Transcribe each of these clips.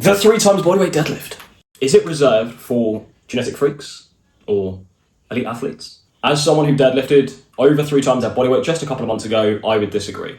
The 3 times bodyweight deadlift. Is it reserved for genetic freaks or elite athletes? As someone who deadlifted over 3 times that bodyweight just a couple of months ago, I would disagree.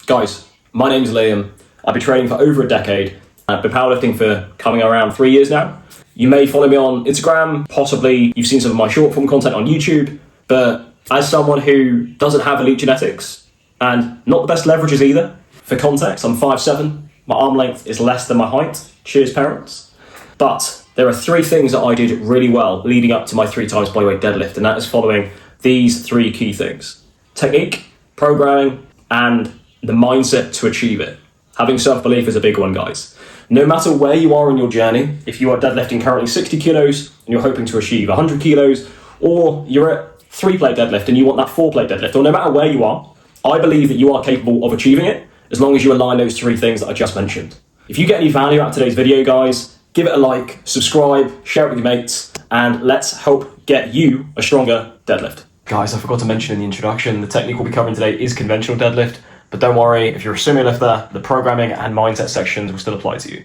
Guys, my name's Liam. I've been training for over a decade. I've been powerlifting for coming around 3 years now. You may follow me on Instagram, possibly you've seen some of my short form content on YouTube, but as someone who doesn't have elite genetics and not the best leverages either, for context, I'm 5'7", my arm length is less than my height, cheers parents. But there are 3 things that I did really well leading up to my 3 times bodyweight deadlift, and that is following these 3 key things: technique, programming, and the mindset to achieve it. Having self-belief is a big one, guys. No matter where you are in your journey, if you are deadlifting currently 60 kilos and you're hoping to achieve 100 kilos, or you're at 3-plate deadlift and you want that 4-plate deadlift, or no matter where you are, I believe that you are capable of achieving it as long as you align those 3 things that I just mentioned. If you get any value out of today's video, guys, give it a like, subscribe, share it with your mates, and let's help get you a stronger deadlift. Guys, I forgot to mention in the introduction, the technique we'll be covering today is conventional deadlift, but don't worry, if you're a sumo lifter, the programming and mindset sections will still apply to you.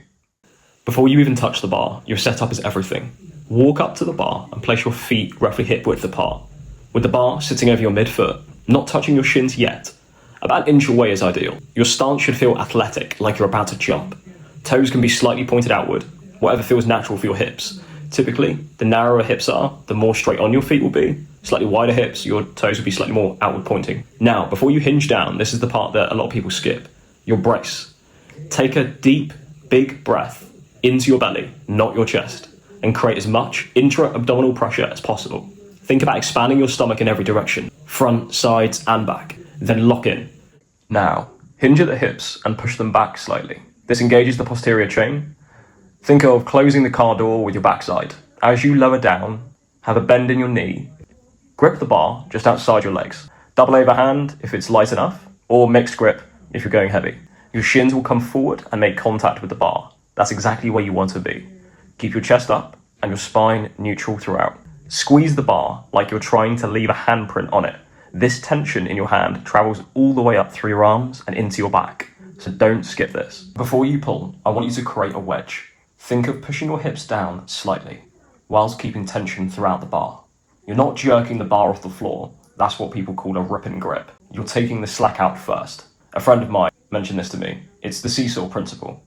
Before you even touch the bar, your setup is everything. Walk up to the bar and place your feet roughly hip width apart, with the bar sitting over your midfoot, not touching your shins yet. About an inch away is ideal. Your stance should feel athletic, like you're about to jump. Toes can be slightly pointed outward, whatever feels natural for your hips. Typically, the narrower hips are, the more straight on your feet will be. Slightly wider hips, your toes will be slightly more outward pointing. Now, before you hinge down, this is the part that a lot of people skip. Your brace. Take a deep, big breath into your belly, not your chest, and create as much intra-abdominal pressure as possible. Think about expanding your stomach in every direction, front, sides, and back. Then lock in. Now, hinge at the hips and push them back slightly. This engages the posterior chain. Think of closing the car door with your backside. As you lower down, have a bend in your knee. Grip the bar just outside your legs. Double overhand if it's light enough, or mixed grip if you're going heavy. Your shins will come forward and make contact with the bar. That's exactly where you want to be. Keep your chest up and your spine neutral throughout. Squeeze the bar like you're trying to leave a handprint on it. This tension in your hand travels all the way up through your arms and into your back, so don't skip this. Before you pull, I want you to create a wedge. Think of pushing your hips down slightly, whilst keeping tension throughout the bar. You're not jerking the bar off the floor. That's what people call a rip and grip. You're taking the slack out first. A friend of mine mentioned this to me. It's the seesaw principle.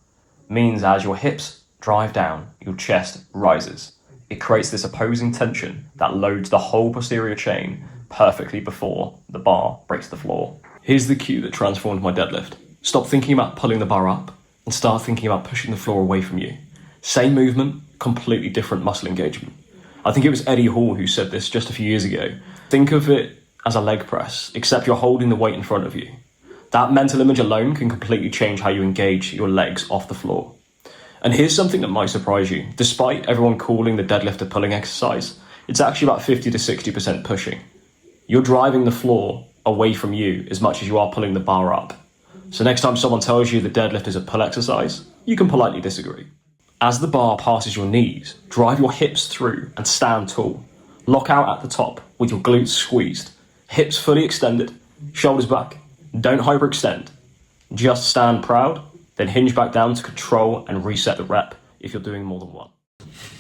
Means as your hips drive down, your chest rises. It creates this opposing tension that loads the whole posterior chain perfectly before the bar breaks the floor. Here's the cue that transformed my deadlift. Stop thinking about pulling the bar up and start thinking about pushing the floor away from you. Same movement, completely different muscle engagement. I think it was Eddie Hall who said this just a few years ago. Think of it as a leg press, except you're holding the weight in front of you. That mental image alone can completely change how you engage your legs off the floor. And here's something that might surprise you. Despite everyone calling the deadlift a pulling exercise, it's actually about 50 to 60% pushing. You're driving the floor away from you as much as you are pulling the bar up. So next time someone tells you the deadlift is a pull exercise, you can politely disagree. As the bar passes your knees, drive your hips through and stand tall. Lock out at the top with your glutes squeezed, hips fully extended, shoulders back. Don't hyperextend. Just stand proud, then hinge back down to control and reset the rep if you're doing more than one.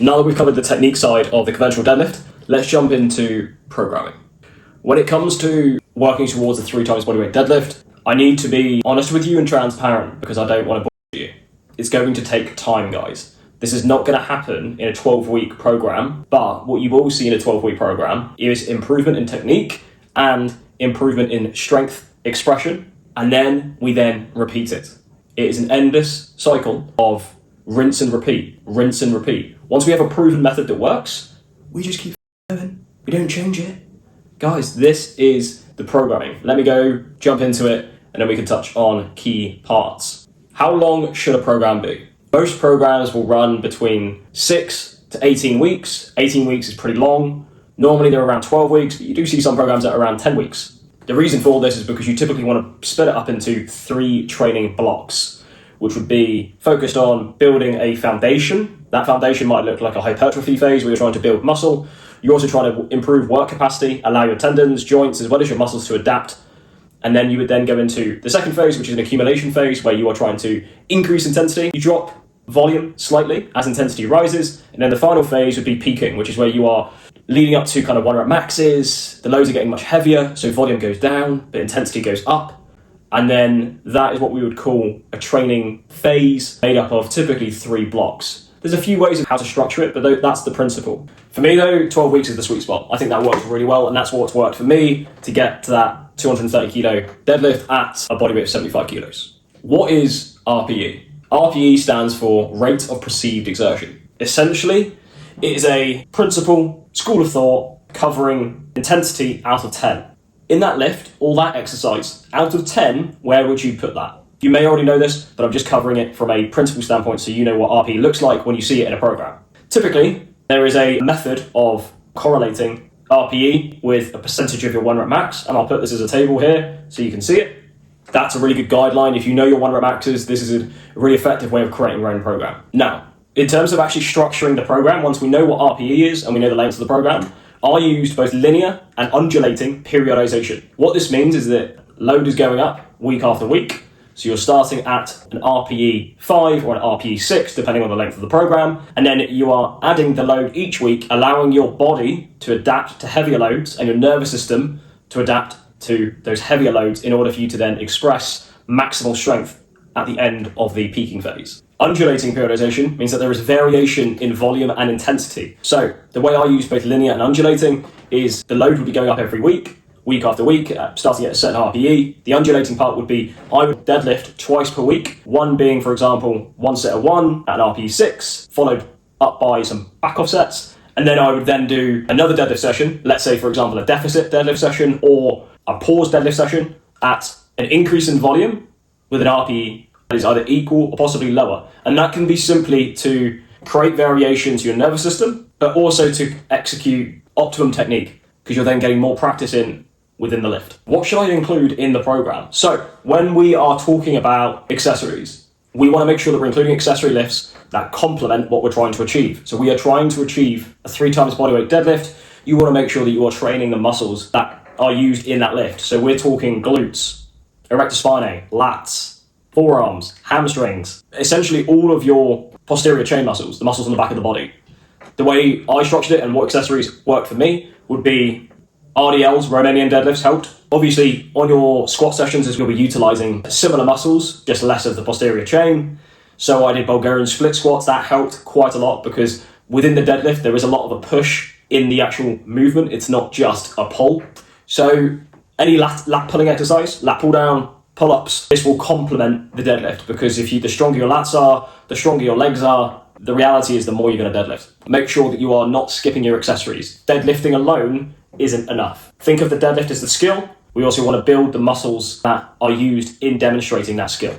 Now that we've covered the technique side of the conventional deadlift, let's jump into programming. When it comes to working towards the 3 times bodyweight deadlift, I need to be honest with you and transparent because I don't want to bore you. It's going to take time, guys. This is not going to happen in a 12-week program, but what you will see in a 12-week program is improvement in technique and improvement in strength expression, and then we repeat it. It is an endless cycle of rinse and repeat, rinse and repeat. Once we have a proven method that works, we just keep going. We don't change it. Guys, this is the programming. Let me go jump into it, and then we can touch on key parts. How long should a program be? Most programs will run between 6 to 18 weeks. 18 weeks is pretty long. Normally they're around 12 weeks, but you do see some programs that are around 10 weeks. The reason for this is because you typically want to split it up into 3 training blocks, which would be focused on building a foundation. That foundation might look like a hypertrophy phase where you're trying to build muscle. You're also trying to improve work capacity, allow your tendons, joints, as well as your muscles to adapt. And then you would then go into the second phase, which is an accumulation phase, where you are trying to increase intensity. You drop volume slightly as intensity rises. And then the final phase would be peaking, which is where you are leading up to kind of 1 rep maxes. The loads are getting much heavier, so volume goes down, but intensity goes up. And then that is what we would call a training phase made up of typically 3 blocks. There's a few ways of how to structure it, but that's the principle. For me though, 12 weeks is the sweet spot. I think that works really well, and that's what's worked for me to get to that 230 kilo deadlift at a body weight of 75 kilos. What is RPE? RPE stands for rate of perceived exertion. Essentially, it is a principle, school of thought, covering intensity out of 10. In that lift, or that exercise, out of 10, where would you put that? You may already know this, but I'm just covering it from a principle standpoint so you know what RPE looks like when you see it in a program. Typically, there is a method of correlating RPE with a percentage of your 1 rep max, and I'll put this as a table here so you can see it. That's a really good guideline. If you know your 1 rep maxes, this is a really effective way of creating your own program. Now, in terms of actually structuring the program, once we know what RPE is and we know the length of the program, I used both linear and undulating periodization. What this means is that load is going up week after week. So you're starting at an RPE 5 or an RPE 6, depending on the length of the program. And then you are adding the load each week, allowing your body to adapt to heavier loads and your nervous system to adapt to those heavier loads in order for you to then express maximal strength at the end of the peaking phase. Undulating periodization means that there is variation in volume and intensity. So the way I use both linear and undulating is the load would be going up every week after week, starting at a certain RPE. The undulating part would be I would deadlift twice per week, one being, for example, 1 set of 1 at an RPE 6, followed up by some back off sets. And then I would then do another deadlift session, let's say, for example, a deficit deadlift session or a pause deadlift session at an increase in volume with an RPE that is either equal or possibly lower. And that can be simply to create variation to your nervous system, but also to execute optimum technique, because you're then getting more practice in within the lift. What should I include in the program? So when we are talking about accessories, we want to make sure that we're including accessory lifts that complement what we're trying to achieve. So we are trying to achieve a 3 times bodyweight deadlift. You want to make sure that you are training the muscles that are used in that lift. So we're talking glutes, erector spinae, lats, forearms, hamstrings, essentially all of your posterior chain muscles, the muscles on the back of the body. The way I structured it and what accessories worked for me would be RDLs, Romanian deadlifts helped. Obviously, on your squat sessions, you'll be utilizing similar muscles, just less of the posterior chain. So I did Bulgarian split squats. That helped quite a lot because within the deadlift, there is a lot of a push in the actual movement. It's not just a pull. So any lat pulling exercise, lat pull down, pull-ups, this will complement the deadlift because the stronger your lats are, the stronger your legs are, the reality is the more you're going to deadlift. Make sure that you are not skipping your accessories. Deadlifting alone isn't enough. Think of the deadlift as the skill. We also want to build the muscles that are used in demonstrating that skill.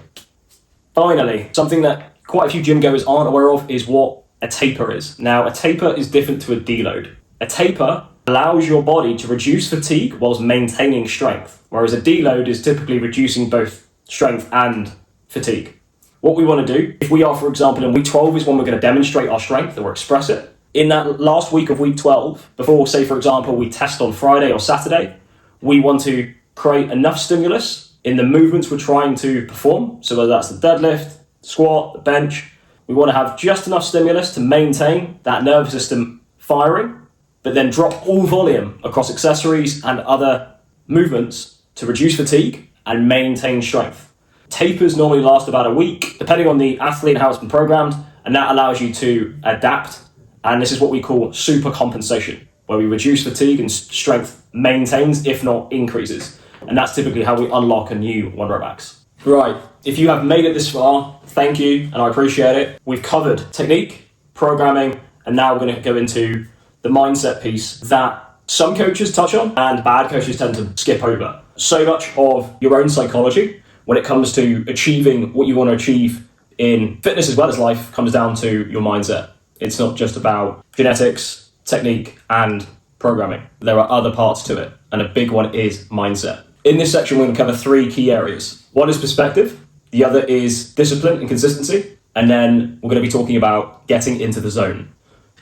Finally, something that quite a few gym goers aren't aware of is what a taper is. Now, a taper is different to a deload. A taper allows your body to reduce fatigue whilst maintaining strength, whereas a deload is typically reducing both strength and fatigue. What we want to do, if we are, for example, in week 12 is when we're going to demonstrate our strength or express it. In that last week of week 12, before, say, for example, we test on Friday or Saturday, we want to create enough stimulus in the movements we're trying to perform. So whether that's the deadlift, squat, the bench, we want to have just enough stimulus to maintain that nervous system firing, but then drop all volume across accessories and other movements to reduce fatigue and maintain strength. Tapers normally last about a week, depending on the athlete and how it's been programmed, and that allows you to adapt. And this is what we call super compensation, where we reduce fatigue and strength maintains, if not increases. And that's typically how we unlock a new 1 rep max. Right, if you have made it this far, thank you, and I appreciate it. We've covered technique, programming, and now we're going to go into the mindset piece that some coaches touch on and bad coaches tend to skip over. So much of your own psychology when it comes to achieving what you want to achieve in fitness as well as life comes down to your mindset. It's not just about genetics, technique, and programming. There are other parts to it, and a big one is mindset. In this section, we're going to cover 3 key areas. One is perspective, the other is discipline and consistency, and then we're going to be talking about getting into the zone.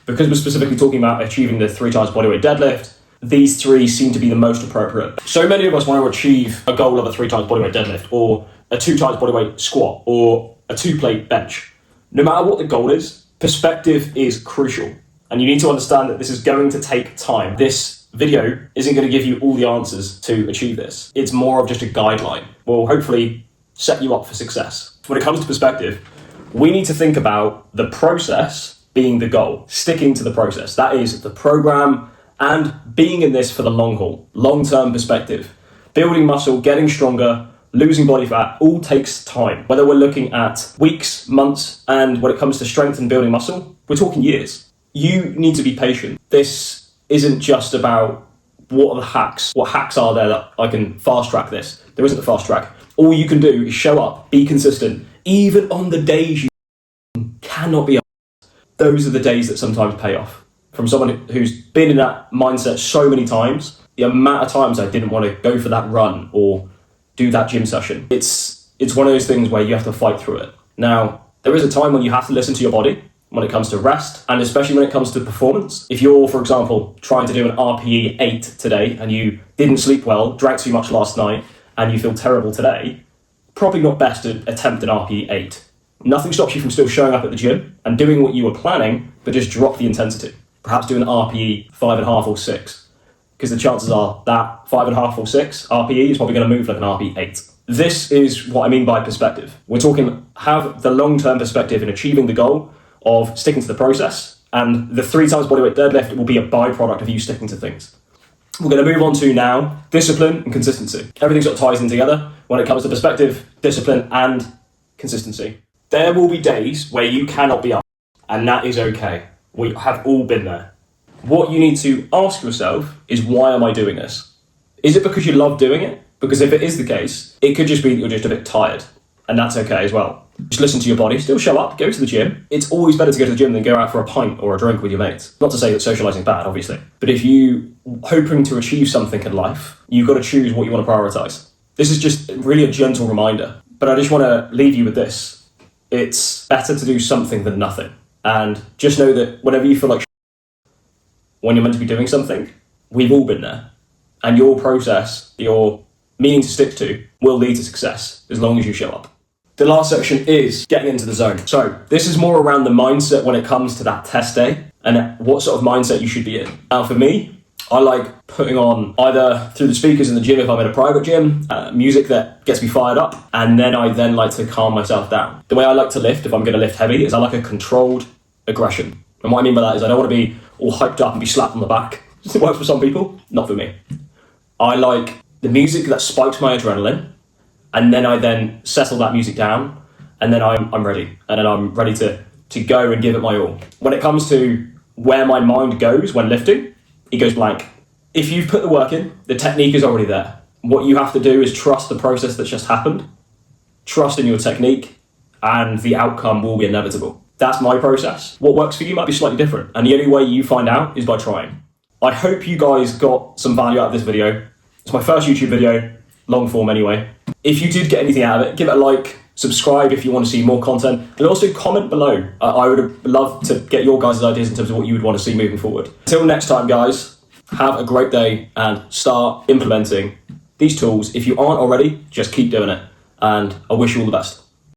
Because we're specifically talking about achieving the 3 times bodyweight deadlift, these 3 seem to be the most appropriate. So many of us want to achieve a goal of a 3 times bodyweight deadlift, or a 2 times bodyweight squat, or a 2-plate bench. No matter what the goal is, perspective is crucial. And you need to understand that this is going to take time. This video isn't going to give you all the answers to achieve this. It's more of just a guideline. Will hopefully set you up for success. When it comes to perspective, we need to think about the process being the goal, sticking to the process. That is the program and being in this for the long haul, long-term perspective. Building muscle, getting stronger, losing body fat, all takes time. Whether we're looking at weeks, months, and when it comes to strength and building muscle, we're talking years. You need to be patient. This isn't just about what are the hacks, what hacks are there that I can fast track this. There isn't a fast track. All you can do is show up, be consistent, even on the days you cannot be. Those are the days that sometimes pay off. From someone who's been in that mindset so many times, the amount of times I didn't want to go for that run or do that gym session. It's one of those things where you have to fight through it. Now, there is a time when you have to listen to your body when it comes to rest, and especially when it comes to performance. If you're, for example, trying to do an RPE 8 today and you didn't sleep well, drank too much last night, and you feel terrible today, probably not best to attempt an RPE 8. Nothing stops you from still showing up at the gym and doing what you were planning, but just drop the intensity. Perhaps do an RPE 5.5 or 6, because the chances are that 5.5 or 6 RPE is probably going to move like an RPE 8. This is what I mean by perspective. We're talking have the long-term perspective in achieving the goal of sticking to the process, and the 3 times bodyweight deadlift will be a byproduct of you sticking to things. We're going to move on to now discipline and consistency. Everything sort of ties in together when it comes to perspective, discipline, and consistency. There will be days where you cannot be up, and that is okay. We have all been there. What you need to ask yourself is, why am I doing this? Is it because you love doing it? Because if it is the case, it could just be that you're just a bit tired, and that's okay as well. Just listen to your body, still show up, go to the gym. It's always better to go to the gym than go out for a pint or a drink with your mates. Not to say that socialising is bad, obviously, but if you hoping to achieve something in life, you've got to choose what you want to prioritise. This is just really a gentle reminder, but I just want to leave you with this. It's better to do something than nothing. And just know that whenever you feel like when you're meant to be doing something, we've all been there. And your process, your meaning to stick to, will lead to success as long as you show up. The last section is getting into the zone. So this is more around the mindset when it comes to that test day and what sort of mindset you should be in. Now for me, I like putting on, either through the speakers in the gym if I'm in a private gym, music that gets me fired up, and then I then like to calm myself down. The way I like to lift, if I'm going to lift heavy, is I like a controlled aggression. And what I mean by that is I don't want to be all hyped up and be slapped on the back. It works for some people, not for me. I like the music that spikes my adrenaline, and then I then settle that music down, and then I'm ready. And then I'm ready to go and give it my all. When it comes to where my mind goes when lifting, it goes blank. If you've put the work in, the technique is already there. What you have to do is trust the process that's just happened, trust in your technique, and the outcome will be inevitable. That's my process. What works for you might be slightly different, and the only way you find out is by trying. I hope you guys got some value out of this video. It's my first YouTube video, long form anyway. If you did get anything out of it, give it a like, subscribe if you want to see more content, and also comment below. I would love to get your guys' ideas in terms of what you would want to see moving forward. Until next time, guys, have a great day and start implementing these tools. If you aren't already, just keep doing it, and I wish you all the best.